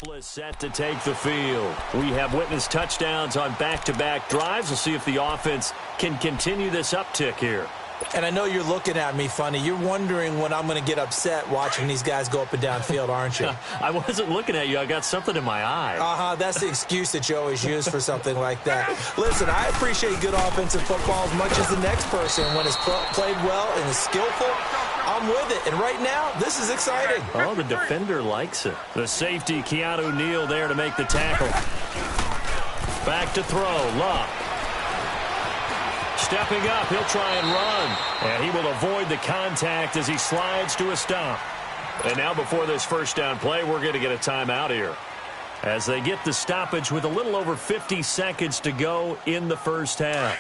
Indianapolis set to take the field. We have witnessed touchdowns on back-to-back drives. We'll see if the offense can continue this uptick here. And I know you're looking at me funny. You're wondering when I'm going to get upset watching these guys go up and down field, aren't you? I wasn't looking at you. I got something in my eye. That's the excuse that you always use for something like that. Listen, I appreciate good offensive football as much as the next person. When it's played well and is skillful, I'm with it. And right now, this is exciting. Oh, the defender likes it. The safety, Keanu Neal, there to make the tackle. Back to throw. Luck. Stepping up, he'll try and run. And he will avoid the contact as he slides to a stop. And now before this first down play, we're going to get a timeout here, as they get the stoppage with a little over 50 seconds to go in the first half.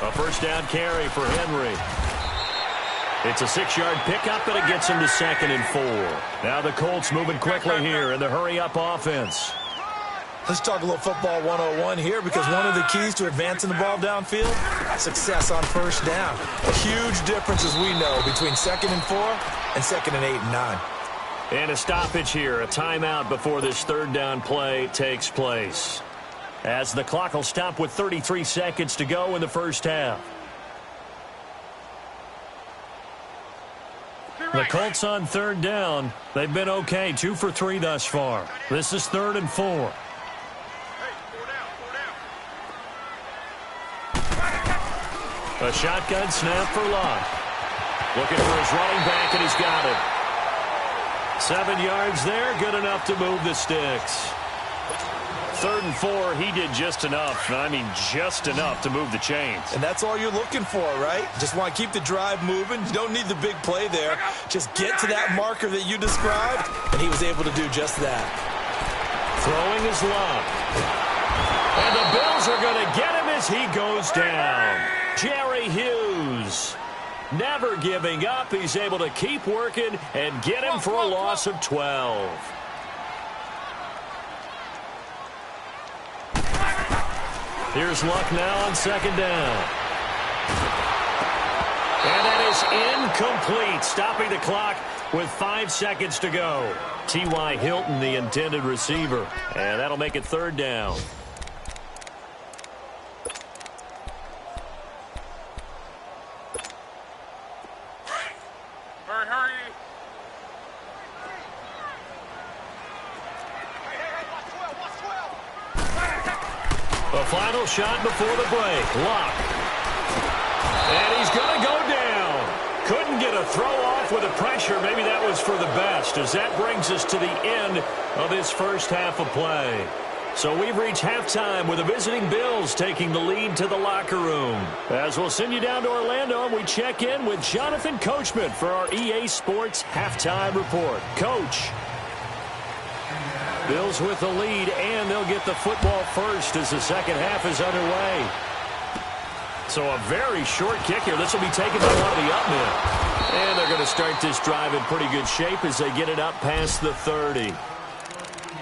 A first down carry for Henry. It's a 6-yard pickup, and it gets him to 2nd and 4. Now the Colts moving quickly here in the hurry-up offense. Let's talk a little football 101 here, because one of the keys to advancing the ball downfield, success on first down. A huge difference, as we know, between 2nd and 4 and 2nd and 8 and 9. And a stoppage here, a timeout before this third down play takes place, as the clock will stop with 33 seconds to go in the first half. The Colts on third down. They've been okay, 2 for 3 thus far. This is 3rd and 4. A shotgun snap for Luck. Looking for his running back, and he's got it. 7 yards there, good enough to move the sticks. 3rd and 4, he did just enough. I mean, just enough to move the chains. And that's all you're looking for, right? Just want to keep the drive moving. You don't need the big play there. Just get to that marker that you described, and he was able to do just that. Throwing his Luck. And the Bills are going to get him as he goes down. Jerry Hughes, never giving up. He's able to keep working and get him for a loss of 12. Here's Luck now on 2nd down. And that is incomplete, stopping the clock with 5 seconds to go. T.Y. Hilton, the intended receiver. And that'll make it 3rd down. Hurry. A final shot before the break. Luck. And he's going to go down. Couldn't get a throw off with the pressure. Maybe that was for the best, as that brings us to the end of this first half of play. So we've reached halftime with the visiting Bills taking the lead to the locker room. As we'll send you down to Orlando, and we check in with Jonathan Coachman for our EA Sports Halftime Report. Coach. Bills with the lead, and they'll get the football first as the second half is underway. So a very short kick here. This will be taken by one of the up men. And they're going to start this drive in pretty good shape as they get it up past the 30.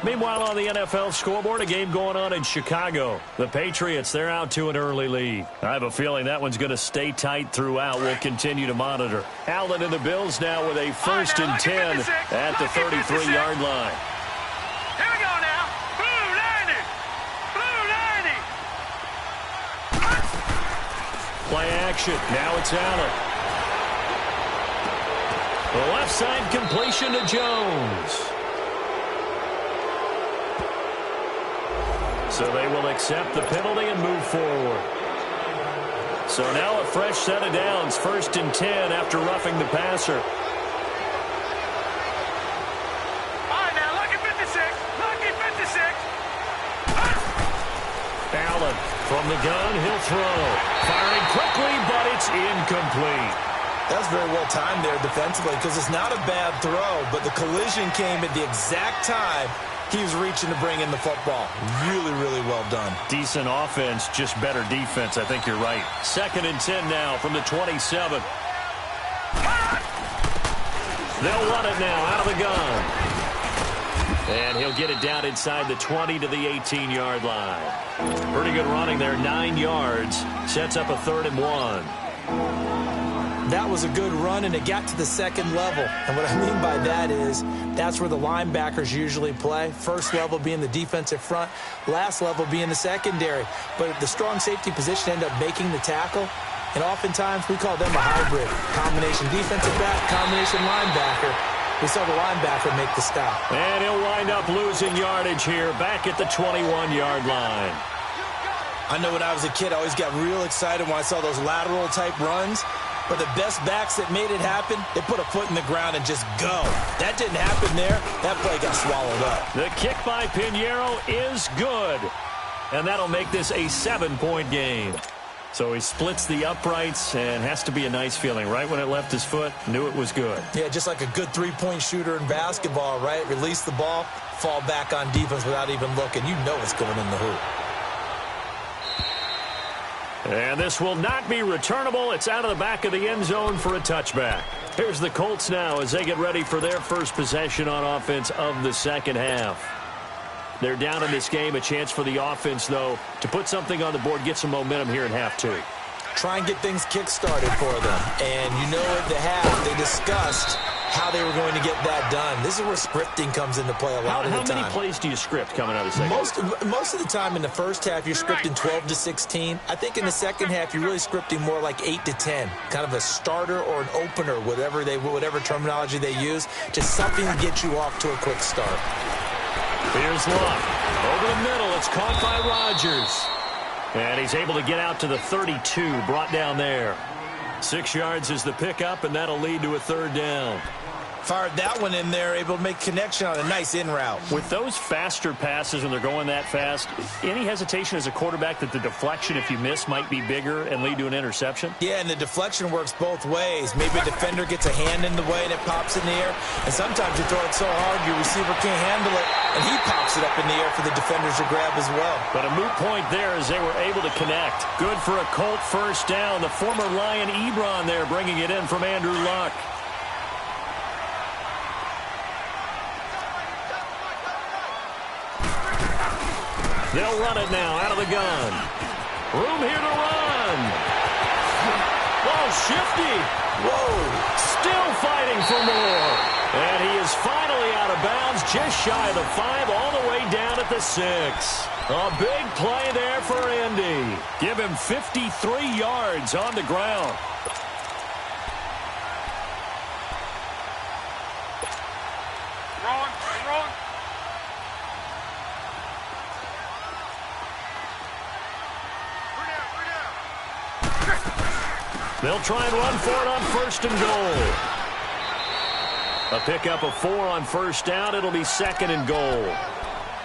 Meanwhile, on the NFL scoreboard, a game going on in Chicago. The Patriots, they're out to an early lead. I have a feeling that one's going to stay tight throughout. We'll continue to monitor. Allen and the Bills now with a 1st and 10 at the 33-yard line. Here we go now. Blue 90. Play action. Now it's Allen. The left side completion to Jones. So they will accept the penalty and move forward. So now a fresh set of downs. 1st and 10 after roughing the passer. Allen from the gun, he'll throw. Firing quickly, but it's incomplete. That's very well timed there defensively, because it's not a bad throw, but the collision came at the exact time he was reaching to bring in the football. Really, really well done. Decent offense, just better defense. I think you're right. 2nd and 10 now from the 27. They'll run it now out of the gun. And he'll get it down inside the 20 to the 18-yard line. Pretty good running there, 9 yards. Sets up a 3rd and 1. That was a good run, and it got to the second level. And what I mean by that is that's where the linebackers usually play. First level being the defensive front, last level being the secondary. But the strong safety position ended up making the tackle. And oftentimes we call them a hybrid. Combination defensive back, combination linebacker. We saw the linebacker make the stop. And he'll wind up losing yardage here back at the 21-yard line. I know when I was a kid, I always got real excited when I saw those lateral-type runs. But the best backs that made it happen, they put a foot in the ground and just go. That didn't happen there. That play got swallowed up. The kick by Pinheiro is good. And that'll make this a 7-point game. So he splits the uprights and has to be a nice feeling. Right when it left his foot, knew it was good. Yeah, just like a good three-point shooter in basketball, right? Release the ball, fall back on defense without even looking. You know it's going in the hoop. And this will not be returnable. It's out of the back of the end zone for a touchback. Here's the Colts now as they get ready for their first possession on offense of the second half. They're down in this game. A chance for the offense, though, to put something on the board, get some momentum here in half 2. Try and get things kick-started for them. And you know at the half, they discussed how they were going to get that done. This is where scripting comes into play a lot of the time. How many plays do you script coming out of the second half? Most of the time in the first half, you're scripting 12 to 16. I think in the second half, you're really scripting more like 8 to 10. Kind of a starter or an opener, whatever terminology they use. Just something to get you off to a quick start. Here's Luck. Over the middle, it's caught by Rodgers. And he's able to get out to the 32, brought down there. 6 yards is the pickup, and that'll lead to a 3rd down. Fired that one in there, able to make connection on a nice in route. With those faster passes when they're going that fast, any hesitation as a quarterback that the deflection, if you miss, might be bigger and lead to an interception? Yeah, and the deflection works both ways. Maybe a defender gets a hand in the way and it pops in the air. And sometimes you throw it so hard your receiver can't handle it, and he pops it up in the air for the defenders to grab as well. But a moot point there as they were able to connect. Good for a Colt first down. The former Lion Ebron there bringing it in from Andrew Luck. They'll run it now out of the gun. Room here to run. Oh, shifty. Whoa. Still fighting for more. And he is finally out of bounds, just shy of the 5, all the way down at the 6. A big play there for Indy. Give him 53 yards on the ground. Wrong. They'll try and run for it on 1st and goal. A pickup of 4 on 1st down. It'll be 2nd and goal.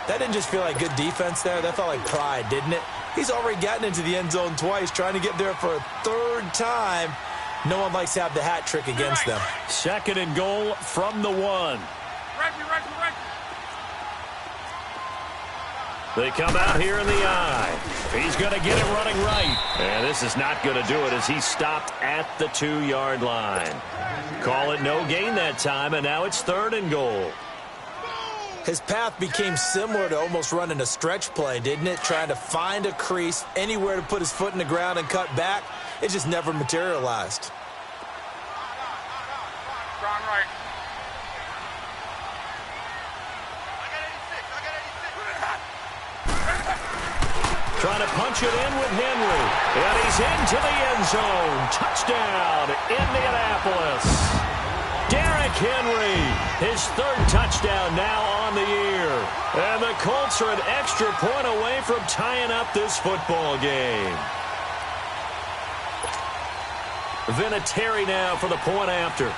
That didn't just feel like good defense there. That felt like pride, didn't it? He's already gotten into the end zone twice, trying to get there for a 3rd time. No one likes to have the hat trick against them. 2nd and goal from the 1. Right. They come out here in the eye. He's going to get it running right. And this is not going to do it as he stopped at the 2-yard line. Call it no gain that time, and now it's 3rd and goal. His path became similar to almost running a stretch play, didn't it? Trying to find a crease, anywhere to put his foot in the ground and cut back. It just never materialized. Strong right. Trying to punch it in with Henry. And he's into the end zone. Touchdown, Indianapolis. Derrick Henry, his 3rd touchdown now on the year. And the Colts are an extra point away from tying up this football game. Vinatieri now for the point after.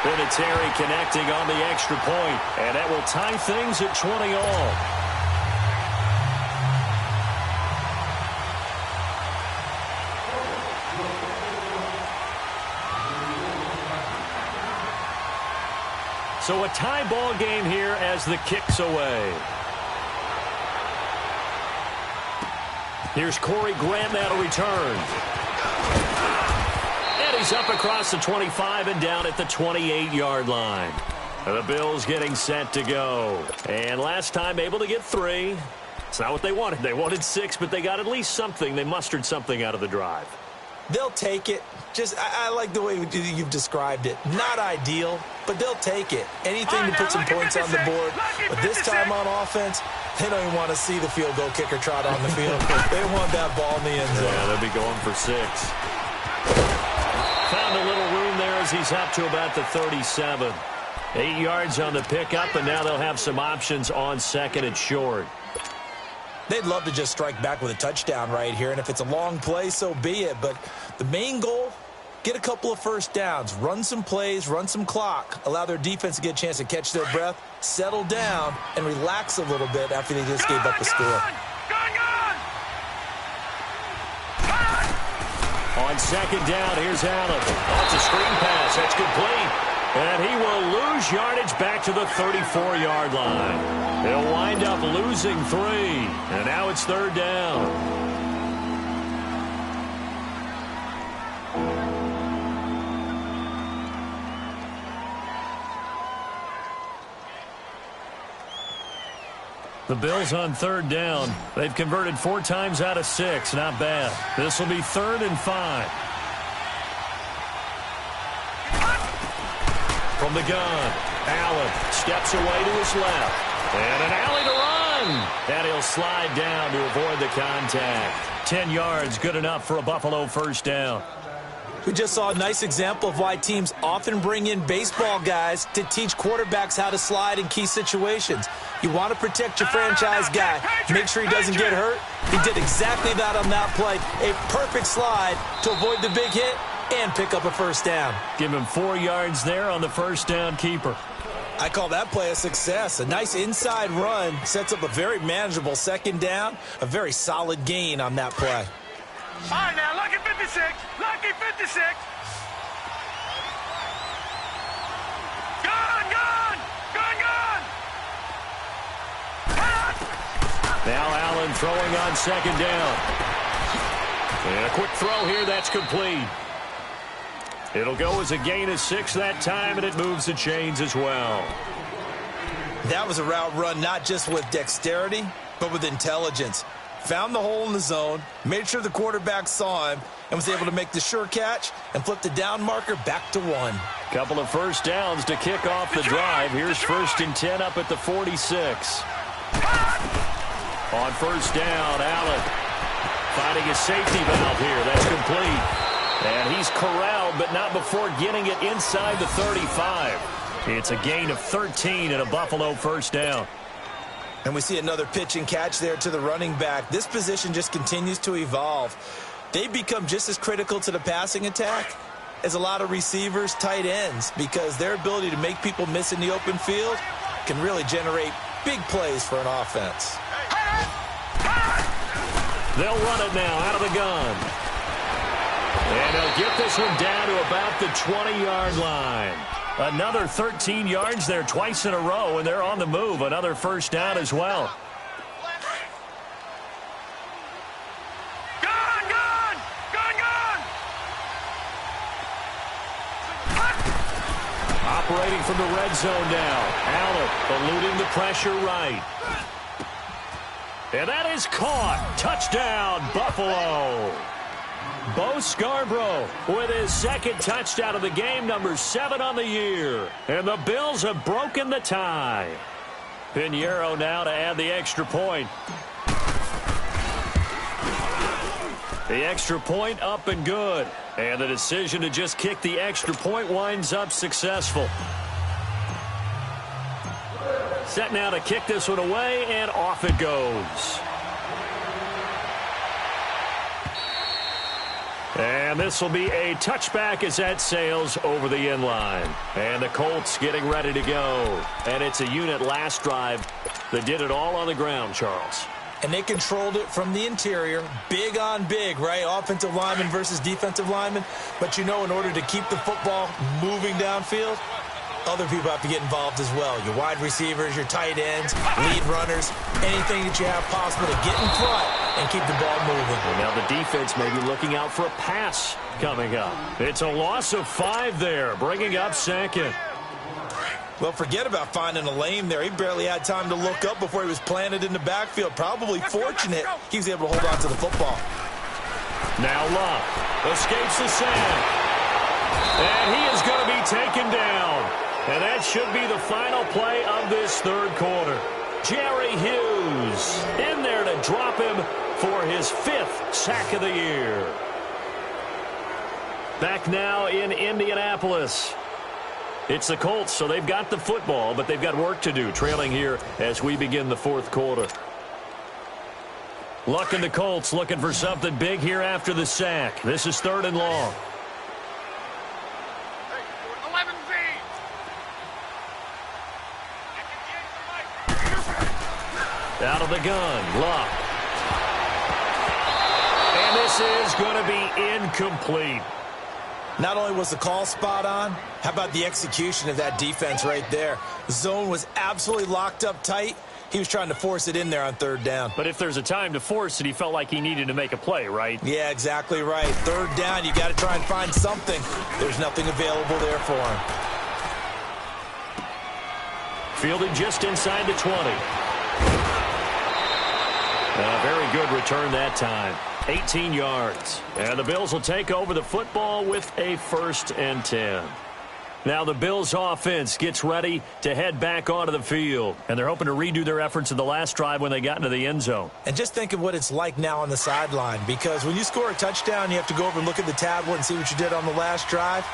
Vinatieri connecting on the extra point, and that will tie things at 20 all. So a tie ball game here as the kick's away. Here's Corey Grant now to return. And he's up across the 25 and down at the 28-yard line. The Bills getting set to go. And last time able to get 3. It's not what they wanted. They wanted 6, but they got at least something. They mustered something out of the drive. They'll take it. I like the way you've described it. Not ideal, but they'll take it. Anything to put some points on the board. But this time on offense, they don't even want to see the field goal kicker trot on the field. They want that ball in the end zone. Yeah, they'll be going for 6. Found a little room there as he's up to about the 37. 8 yards on the pickup, and now they'll have some options on 2nd and short. They'd love to just strike back with a touchdown right here, and if it's a long play, so be it. But the main goal, get a couple of first downs, run some plays, run some clock, allow their defense to get a chance to catch their breath, settle down, and relax a little bit after they just gave up a score. On 2nd down, here's Allen. Off the screen pass, that's complete. And he will lose yardage back to the 34-yard line. They'll wind up losing 3. And now it's 3rd down. The Bills on 3rd down. They've converted 4 times out of 6. Not bad. This will be 3rd and 5. From the gun, Allen steps away to his left. And an alley to run. And he'll slide down to avoid the contact. 10 yards, good enough for a Buffalo first down. We just saw a nice example of why teams often bring in baseball guys to teach quarterbacks how to slide in key situations. You want to protect your franchise guy. Make sure he doesn't get hurt. He did exactly that on that play. A perfect slide to avoid the big hit and pick up a first down. Give him 4 yards there on the first down keeper. I call that play a success. A nice inside run sets up a very manageable 2nd down. A very solid gain on that play. All right, now, lucky 56. Lucky 56. Gun. Now Allen throwing on 2nd down. And a quick throw here, that's complete. It'll go as a gain of 6 that time, and it moves the chains as well. That was a route run not just with dexterity, but with intelligence. Found the hole in the zone, made sure the quarterback saw him, and was able to make the sure catch and flip the down marker back to 1. Couple of first downs to kick off the drive. Here's 1st and 10 up at the 46. On 1st down, Allen finding a safety valve here. That's complete. And he's corralled, but not before getting it inside the 35. It's a gain of 13 and a Buffalo first down. And we see another pitch and catch there to the running back. This position just continues to evolve. They've become just as critical to the passing attack as a lot of receivers, tight ends, because their ability to make people miss in the open field can really generate big plays for an offense. They'll run it now out of the gun. And they'll get this one down to about the 20-yard line. Another 13 yards there twice in a row, and they're on the move. Another first down as well. Gun! Operating from the red zone now. Allen eluding the pressure right. And that is caught. Touchdown, Buffalo. Bo Scarborough with his 2nd touchdown of the game, number 7 on the year. And the Bills have broken the tie. Pinheiro now to add the extra point. The extra point up and good. And the decision to just kick the extra point winds up successful. Set now to kick this one away, and off it goes. And this will be a touchback as that sails over the end line. And the Colts getting ready to go. And it's a unit last drive that did it all on the ground, Charles. And they controlled it from the interior, big on big, right? Offensive lineman versus defensive lineman. But, you know, in order to keep the football moving downfield, other people have to get involved as well. Your wide receivers, your tight ends, lead runners, anything that you have possible to get in front and keep the ball moving. Well, now the defense may be looking out for a pass coming up. It's a loss of 5 there, bringing up second. Well, forget about finding a lane there. He barely had time to look up before he was planted in the backfield. Probably fortunate he was able to hold on to the football. Now Luck escapes the sack. And he is going to be taken down. And that should be the final play of this third quarter. Jerry Hughes in there to drop him for his 5th sack of the year. Back now in Indianapolis. It's the Colts, so they've got the football, but they've got work to do, trailing here as we begin the fourth quarter. Luck and the Colts looking for something big here after the sack. This is 3rd and long. Out of the gun, Luck. And this is going to be incomplete. Not only was the call spot on, how about the execution of that defense right there? The zone was absolutely locked up tight. He was trying to force it in there on 3rd down. But if there's a time to force it, he felt like he needed to make a play, right? Yeah, exactly right. 3rd down, you got to try and find something. There's nothing available there for him. Fielded just inside the 20. A very good return that time. 18 yards. And the Bills will take over the football with a 1st and 10. Now the Bills offense gets ready to head back onto the field. And they're hoping to redo their efforts in the last drive when they got into the end zone. And just think of what it's like now on the sideline. Because when you score a touchdown, you have to go over and look at the tablet and see what you did on the last drive.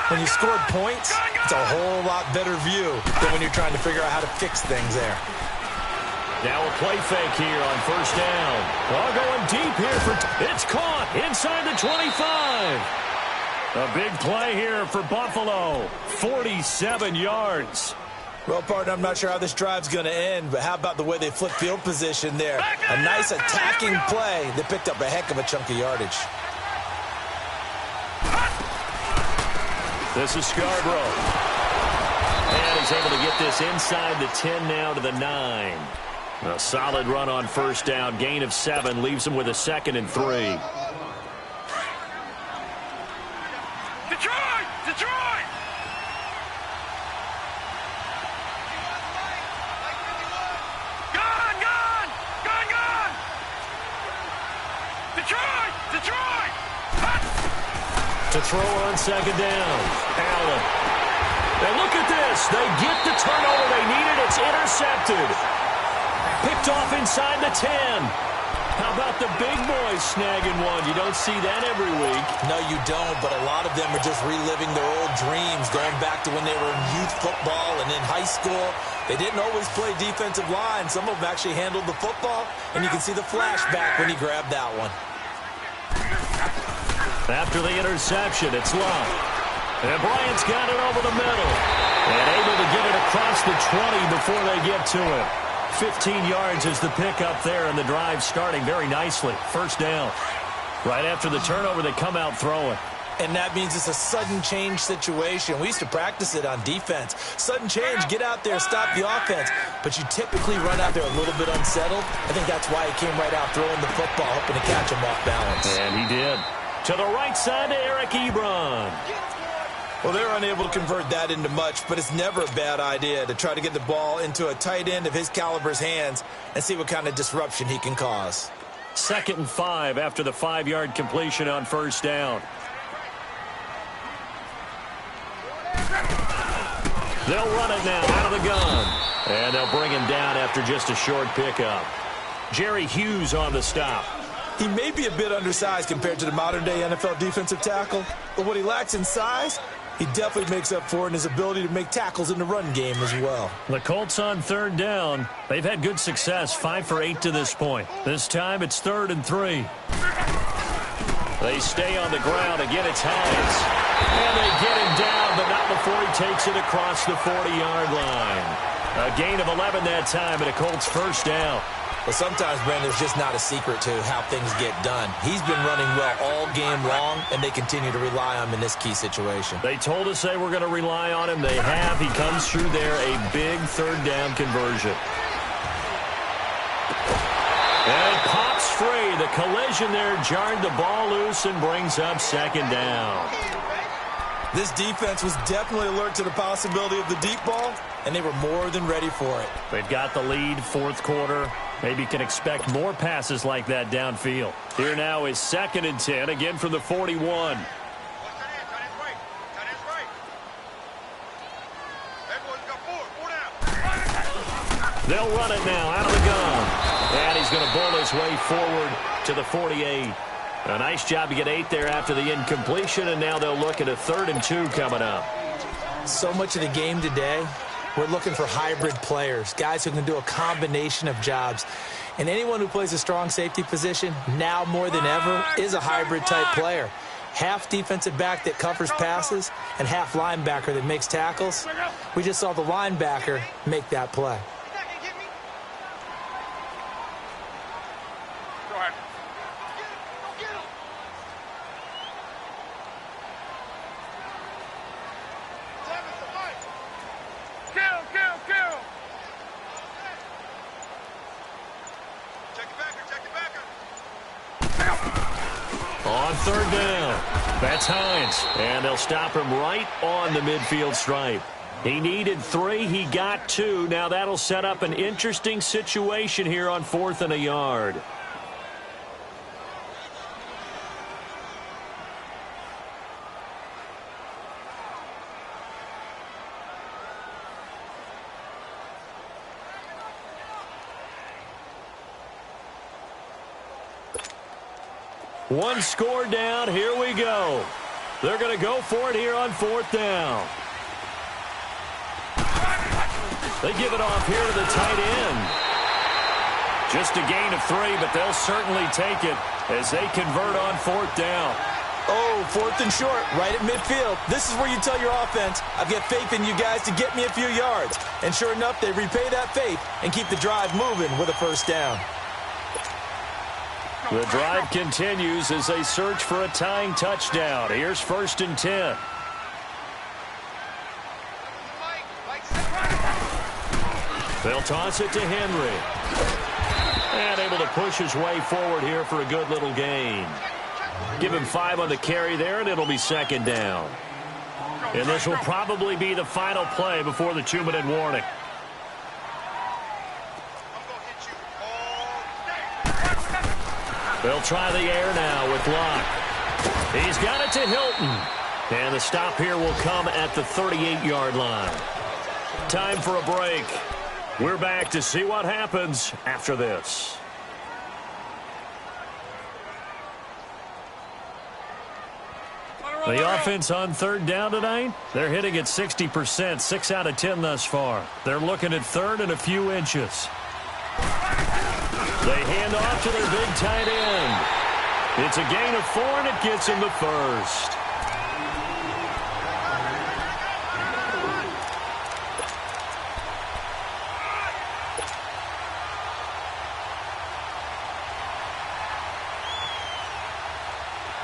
When you scored points, it's a whole lot better view than when you're trying to figure out how to fix things there. Now a play fake here on 1st down. All going deep here for... It's caught inside the 25. A big play here for Buffalo. 47 yards. Well, partner, I'm not sure how this drive's going to end, but how about the way they flip field position there? A nice attacking play that picked up a heck of a chunk of yardage. This is Scarborough. And he's able to get this inside the 10 now to the 9. A solid run on 1st down. Gain of 7 leaves him with a 2nd and 3. Detroit! Detroit! Gone! Gone! Gone! Gone! Detroit! Detroit! To throw on 2nd down. Allen. And look at this. They get the turnover they needed. It's intercepted. Picked off inside the 10. How about the big boys snagging one? You don't see that every week. No, you don't, but a lot of them are just reliving their old dreams, going back to when they were in youth football and in high school. They didn't always play defensive line. Some of them actually handled the football, and you can see the flashback when he grabbed that one. After the interception, it's Luck. And Bryant's got it over the middle. And able to get it across the 20 before they get to it. 15 yards is the pickup there, and the drive starting very nicely. 1st down. Right after the turnover, they come out throwing. And that means it's a sudden change situation. We used to practice it on defense. Sudden change, get out there, stop the offense. But you typically run out there a little bit unsettled. I think that's why he came right out throwing the football, hoping to catch him off balance. And he did. To the right side to Eric Ebron. Well, they're unable to convert that into much, but it's never a bad idea to try to get the ball into a tight end of his caliber's hands and see what kind of disruption he can cause. 2nd and 5 after the 5-yard completion on 1st down. They'll run it now out of the gun. And they'll bring him down after just a short pickup. Jerry Hughes on the stop. He may be a bit undersized compared to the modern-day NFL defensive tackle, but what he lacks in size, he definitely makes up for it in his ability to make tackles in the run game as well. The Colts on 3rd down. They've had good success, 5 for 8 to this point. This time it's 3rd and 3. They stay on the ground. Again, it's Hayes. And they get him down, but not before he takes it across the 40-yard line. A gain of 11 that time, and a Colts 1st down. Well, sometimes, Brandon, there's just not a secret to how things get done. He's been running well all game long, and they continue to rely on him in this key situation. They told us they were going to rely on him. They have. He comes through there, a big third down conversion. And it pops free. The collision there jarred the ball loose and brings up second down. This defense was definitely alert to the possibility of the deep ball, and they were more than ready for it. They've got the lead, fourth quarter. Maybe can expect more passes like that downfield. Here now is 2nd and 10, again from the 41. They'll run it now out of the gun. And he's going to bull his way forward to the 48. A nice job to get 8 there after the incompletion, and now they'll look at a 3rd and 2 coming up. So much of the game today, we're looking for hybrid players, guys who can do a combination of jobs. And anyone who plays a strong safety position, now more than ever, is a hybrid-type player. Half defensive back that covers passes and half linebacker that makes tackles. We just saw the linebacker make that play. On 3rd down, that's Hines, and they'll stop him right on the midfield stripe. He needed 3, he got 2. Now that'll set up an interesting situation here on 4th and a yard. One score down. Here we go. They're going to go for it here on 4th down. They give it off here to the tight end. Just a gain of 3, but they'll certainly take it as they convert on 4th down. Oh, 4th and short, right at midfield. This is where you tell your offense, I've got faith in you guys to get me a few yards. And sure enough, they repay that faith and keep the drive moving with a 1st down. The drive continues as they search for a tying touchdown. Here's 1st and 10. They'll toss it to Henry. And able to push his way forward here for a good little gain. Give him 5 on the carry there, and it'll be 2nd down. And this will probably be the final play before the 2-minute warning. They'll try the air now with Locke. He's got it to Hilton. And the stop here will come at the 38-yard line. Time for a break. We're back to see what happens after this. The offense on 3rd down tonight, they're hitting at 60%, 6 out of 10 thus far. They're looking at 3rd and a few inches. They hand off to their big tight end. It's a gain of 4, and it gets him the 1st.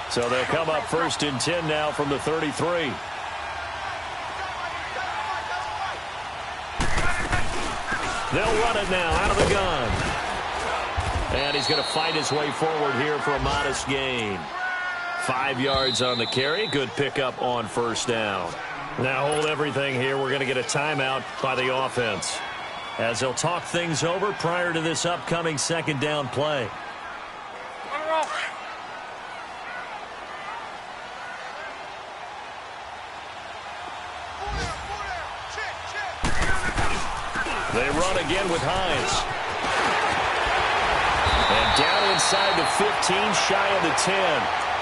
So they'll come up 1st and 10 now from the 33. They'll run it now out of the gun. And he's going to fight his way forward here for a modest gain. 5 yards on the carry. Good pickup on 1st down. Now hold everything here. We're going to get a timeout by the offense, as they'll talk things over prior to this upcoming 2nd down play. They run again with Hines. And down inside the 15, shy of the 10.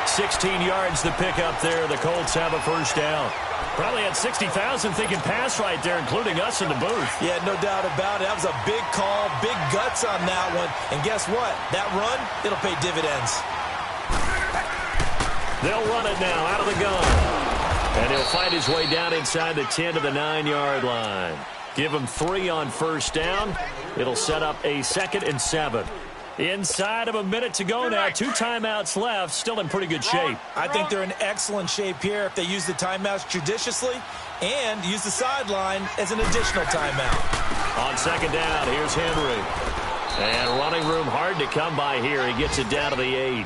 16 yards to pick up there. The Colts have a 1st down. Probably had 60,000 thinking pass right there, including us in the booth. Yeah, no doubt about it. That was a big call, big guts on that one. And guess what? That run, it'll pay dividends. They'll run it now out of the gun. And he'll fight his way down inside the 10 to the 9-yard line. Give them 3 on first down. It'll set up a 2nd and 7. Inside of a minute to go now. 2 timeouts left. Still in pretty good shape. I think they're in excellent shape here if they use the timeouts judiciously and use the sideline as an additional timeout. On 2nd down, here's Henry. And running room hard to come by here. He gets it down to the 8.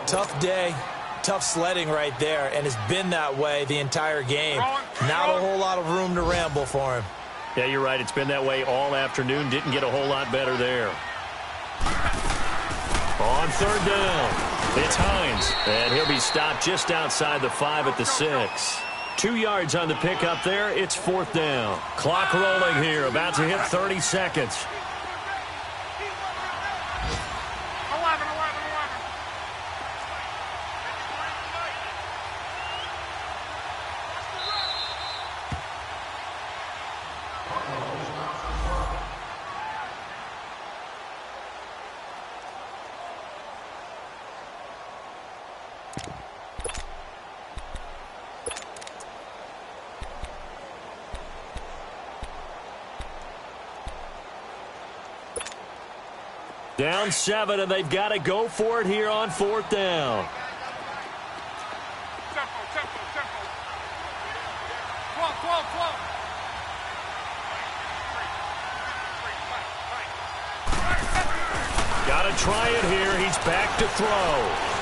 Tough day. Tough sledding right there, and it's been that way the entire game. Not a whole lot of room to ramble for him. Yeah, you're right. It's been that way all afternoon. Didn't get a whole lot better there. On 3rd down, it's Hines. And he'll be stopped just outside the 5 at the 6. 2 yards on the pickup there. It's 4th down. Clock rolling here. About to hit 30 seconds. Down 7, and they've got to go for it here on 4th down. Got to try it here. He's back to throw.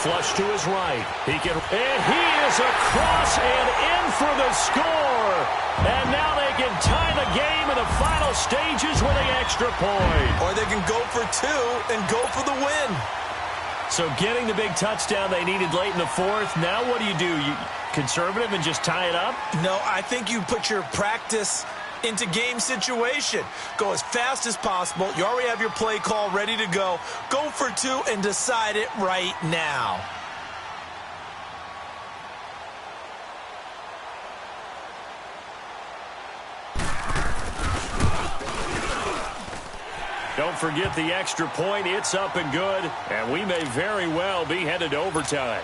Flush to his right. And he is across and in for the score. And now they can tie the game in the final stages with the extra point. Or they can go for 2 and go for the win. So getting the big touchdown they needed late in the 4th. Now what do? You conservative and just tie it up? No, I think you put your practice into game situation. Go as fast as possible. You already have your play call ready to go. Go for 2 and decide it right now. Don't forget the extra point. It's up and good, and we may very well be headed to overtime.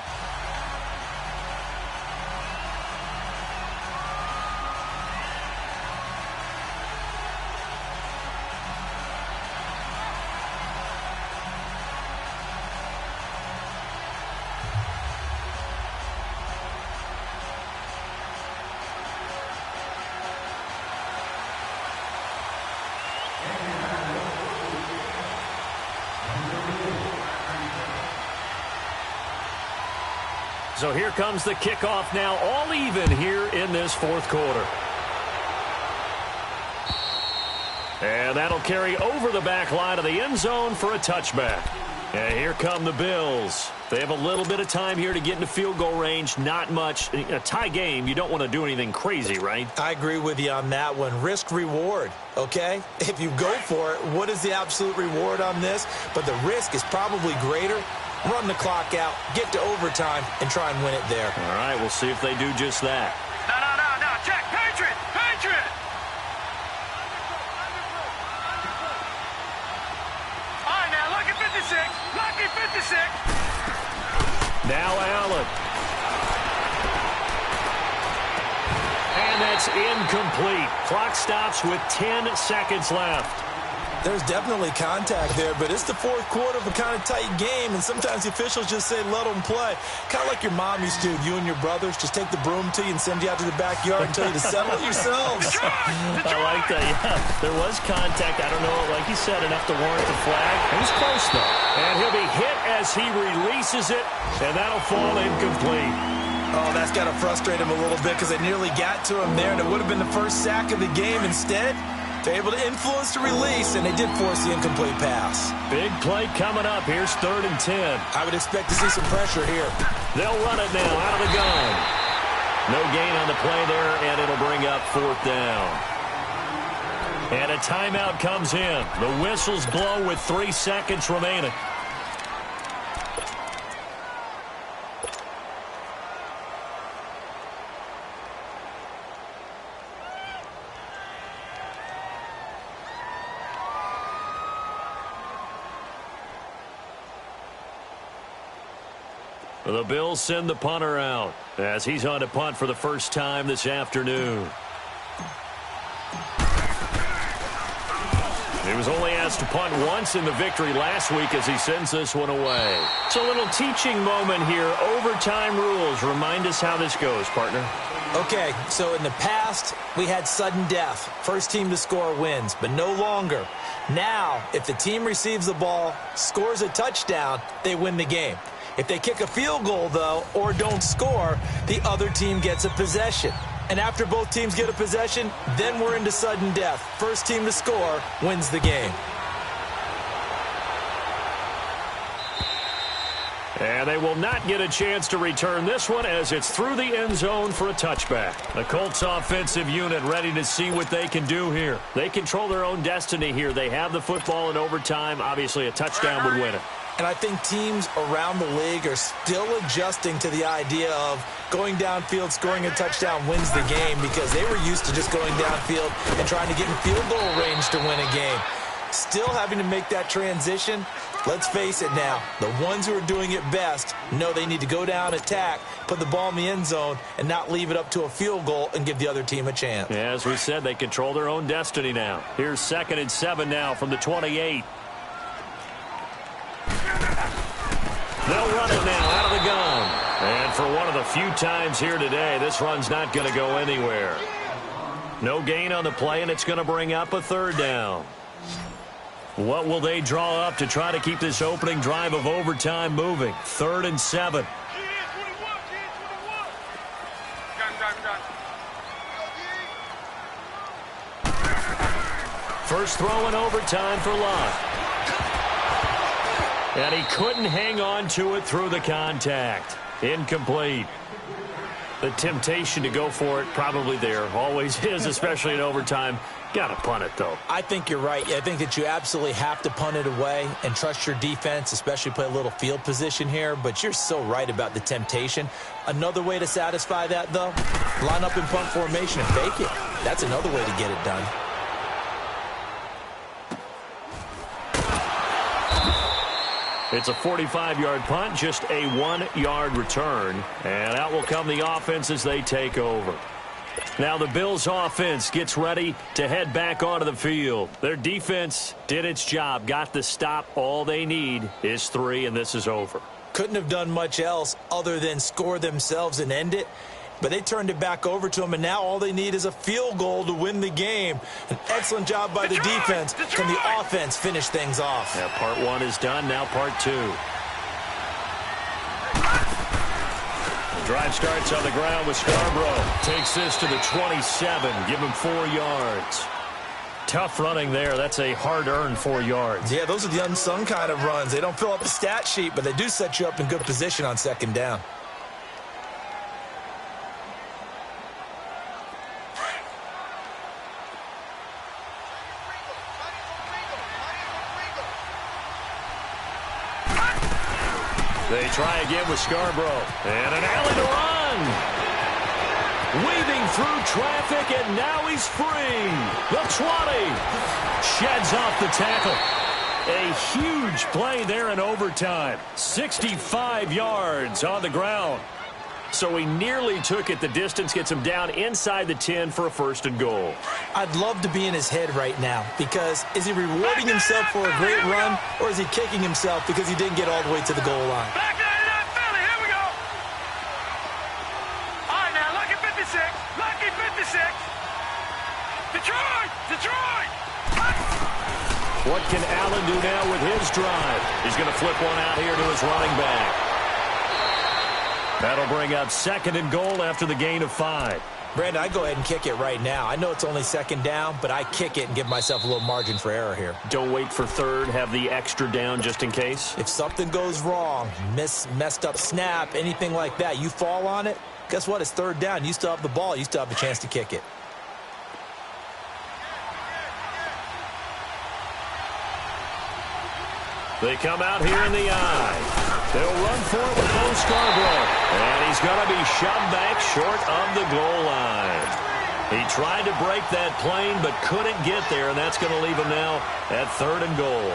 So here comes the kickoff now, all even here in this 4th quarter. And that'll carry over the back line of the end zone for a touchback. And here come the Bills. They have a little bit of time here to get into field goal range. Not much. In a tie game, you don't want to do anything crazy, right? I agree with you on that one. Risk-reward, okay? If you go for it, what is the absolute reward on this? But the risk is probably greater. Run the clock out, get to overtime, and try and win it there. All right, we'll see if they do just that. No. Check. Patriot. All right, now, lucky 56. Lucky 56. Now Allen. And that's incomplete. Clock stops with 10 seconds left. There's definitely contact there, but it's the 4th quarter of a kind of tight game, and sometimes the officials just say let them play. Kind of like your mom used to, you and your brothers, just take the broom to you and send you out to the backyard and tell you to settle it yourselves. I like that, yeah. There was contact. I don't know, like you said, enough to warrant the flag. It was close, though. And he'll be hit as he releases it, and that'll fall incomplete. Oh, that's got to frustrate him a little bit because they nearly got to him there, and it would have been the first sack of the game. Instead, they're able to influence the release, and they did force the incomplete pass. Big play coming up. Here's 3rd and 10. I would expect to see some pressure here. They'll run it now out of the gun. No gain on the play there, and it'll bring up 4th down. And a timeout comes in. The whistles blow with 3 seconds remaining. The Bills send the punter out as he's on to punt for the first time this afternoon. He was only asked to punt once in the victory last week as he sends this one away. It's a little teaching moment here. Overtime rules. Remind us how this goes, partner. Okay, so in the past, we had sudden death. First team to score wins, but no longer. Now, if the team receives the ball, scores a touchdown, they win the game. If they kick a field goal, though, or don't score, the other team gets a possession. And after both teams get a possession, then we're into sudden death. First team to score wins the game. And they will not get a chance to return this one as it's through the end zone for a touchback. The Colts offensive unit ready to see what they can do here. They control their own destiny here. They have the football in overtime. Obviously, a touchdown would win it. And I think teams around the league are still adjusting to the idea of going downfield, scoring a touchdown wins the game because they were used to just going downfield and trying to get in field goal range to win a game. Still having to make that transition. Let's face it now, the ones who are doing it best know they need to go down, attack, put the ball in the end zone, and not leave it up to a field goal and give the other team a chance. Yeah, as we said, they control their own destiny now. Here's 2nd and 7 now from the 28. They'll run it now out of the gun. And for one of the few times here today, this run's not going to go anywhere. No gain on the play, and it's going to bring up a 3rd down. What will they draw up to try to keep this opening drive of overtime moving? 3rd and 7. First throw in overtime for Lott. And he couldn't hang on to it through the contact. Incomplete. The temptation to go for it probably there. Always is, especially in overtime. Got to punt it, though. I think you're right. I think that you absolutely have to punt it away and trust your defense, especially play a little field position here. But you're so right about the temptation. Another way to satisfy that, though, line up in punt formation and fake it. That's another way to get it done. It's a 45-yard punt, just a 1-yard return. And out will come the offense as they take over. Now the Bills offense gets ready to head back onto the field. Their defense did its job, got the stop. All they need is 3, and this is over. Couldn't have done much else other than score themselves and end it. But they turned it back over to them, and now all they need is a field goal to win the game. An excellent job by the defense. Can the offense finish things off? Yeah, part 1 is done, now part 2. The drive starts on the ground with Scarborough. Takes this to the 27, give him 4 yards. Tough running there. That's a hard-earned 4 yards. Yeah, those are the unsung kind of runs. They don't fill up the stat sheet, but they do set you up in good position on 2nd down. They try again with Scarborough. And an alley to run. Weaving through traffic, and now he's free. The 20. Sheds off the tackle. A huge play there in overtime. 65 yards on the ground. So he nearly took it the distance, gets him down inside the 10 for a 1st and goal. I'd love to be in his head right now because is he rewarding himself for a great run or is he kicking himself because he didn't get all the way to the goal line? Back to that Philly. Here we go. All right, now, lucky 56. Lucky 56. Detroit. Detroit. What can Allen do now with his drive? He's going to flip one out here to his running back. That'll bring up 2nd and goal after the gain of 5. Brandon, I go ahead and kick it right now. I know it's only 2nd down, but I kick it and give myself a little margin for error here. Don't wait for 3rd. Have the extra down just in case. If something goes wrong, messed up snap, anything like that, you fall on it, guess what? It's 3rd down. You still have the ball. You still have the chance to kick it. They come out here in the eye. They'll run for it with Bo Scarborough. And he's going to be shoved back short of the goal line. He tried to break that plane but couldn't get there, and that's going to leave him now at 3rd and goal.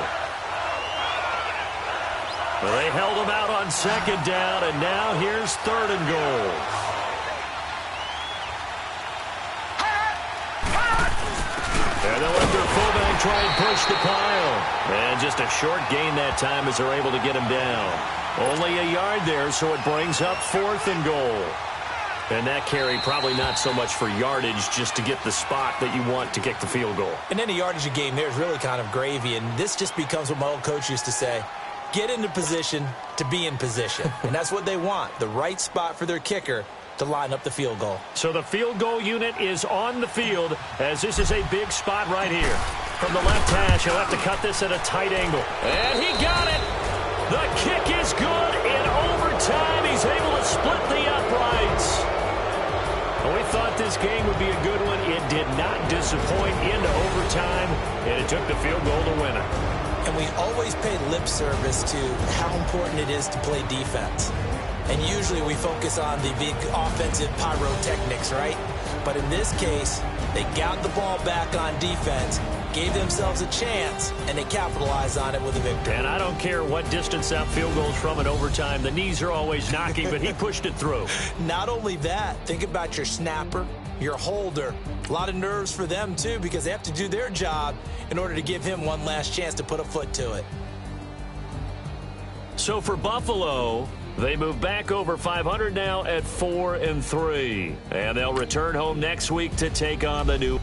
Well, they held him out on 2nd down, and now here's 3rd and goal. try and push the pile. And just a short gain that time as they're able to get him down. Only a yard there, so it brings up 4th and goal. And that carry probably not so much for yardage, just to get the spot that you want to kick the field goal. And any yardage you gain there is really kind of gravy, and this just becomes what my old coach used to say, get into position to be in position. And that's what they want, the right spot for their kicker to line up the field goal. So the field goal unit is on the field, as this is a big spot right here. From the left hash, he'll have to cut this at a tight angle. And he got it! The kick is good in overtime. He's able to split the uprights. We thought this game would be a good one. It did not disappoint into overtime, and it took the field goal to win it. And we always pay lip service to how important it is to play defense. And usually we focus on the big offensive pyrotechnics, right? But in this case, they got the ball back on defense, gave themselves a chance, and they capitalized on it with a victory. And I don't care what distance that field goal's from in overtime. The knees are always knocking, but he pushed it through. Not only that, think about your snapper, your holder. A lot of nerves for them, too, because they have to do their job in order to give him one last chance to put a foot to it. So for Buffalo, they move back over 500 now at 4-3. And they'll return home next week to take on the new